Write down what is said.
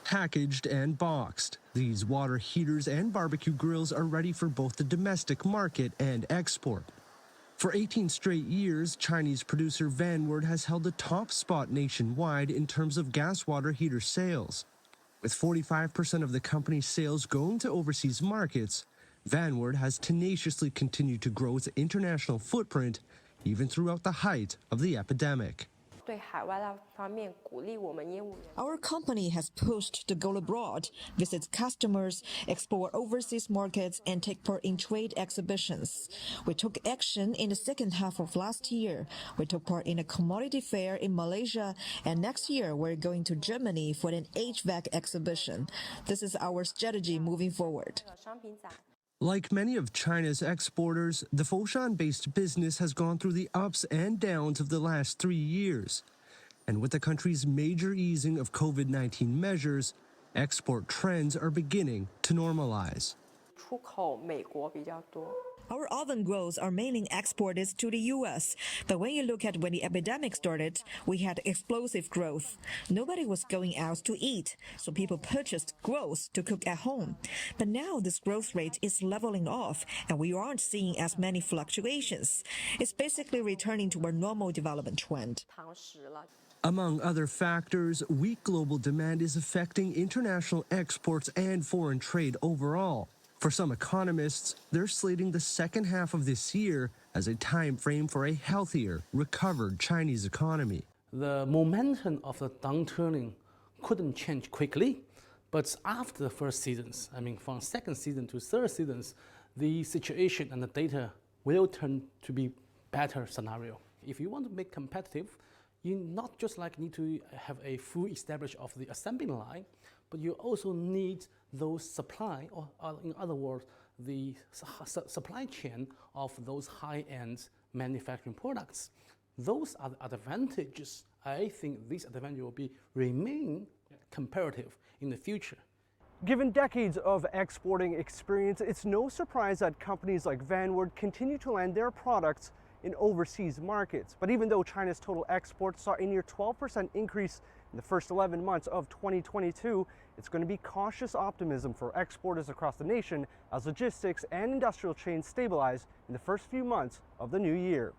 Packaged and boxed, these water heaters and barbecue grills are ready for both the domestic market and export. For 18 straight years, Chinese producer Vanward has held the top spot nationwide in terms of gas water heater sales. With 45% of the company's sales going to overseas markets, Vanward has tenaciously continued to grow its international footprint even throughout the height of the epidemic. Our company has pushed to go abroad, visit customers, explore overseas markets, and take part in trade exhibitions. We took action in the second half of last year. We took part in a commodity fair in Malaysia, and next year we're going to Germany for an HVAC exhibition. This is our strategy moving forward. Like many of China's exporters, the Foshan-based business has gone through the ups and downs of the last 3 years. And with the country's major easing of COVID-19 measures, export trends are beginning to normalize. Our oven grills are mainly exported to the U.S., but when you look at when the epidemic started, we had explosive growth. Nobody was going out to eat, so people purchased grills to cook at home. But now this growth rate is leveling off, and we aren't seeing as many fluctuations. It's basically returning to our normal development trend. Among other factors, weak global demand is affecting international exports and foreign trade overall. For some economists, they're slating the second half of this year as a time frame for a healthier, recovered Chinese economy. The momentum of the downturning couldn't change quickly, but after the first seasons, from second season to third seasons, the situation and the data will turn to be better scenario. If you want to make competitive, you not just need to have a full establishment of the assembly line, but you also need those supply, or in other words, the supply chain of those high-end manufacturing products. Those are the advantages. I think these advantages will remain comparative in the future. Given decades of exporting experience, it's no surprise that companies like Vanward continue to land their products in overseas markets. But even though China's total exports saw a near 12% increase in the first 11 months of 2022, it's going to be cautious optimism for exporters across the nation as logistics and industrial chains stabilize in the first few months of the new year.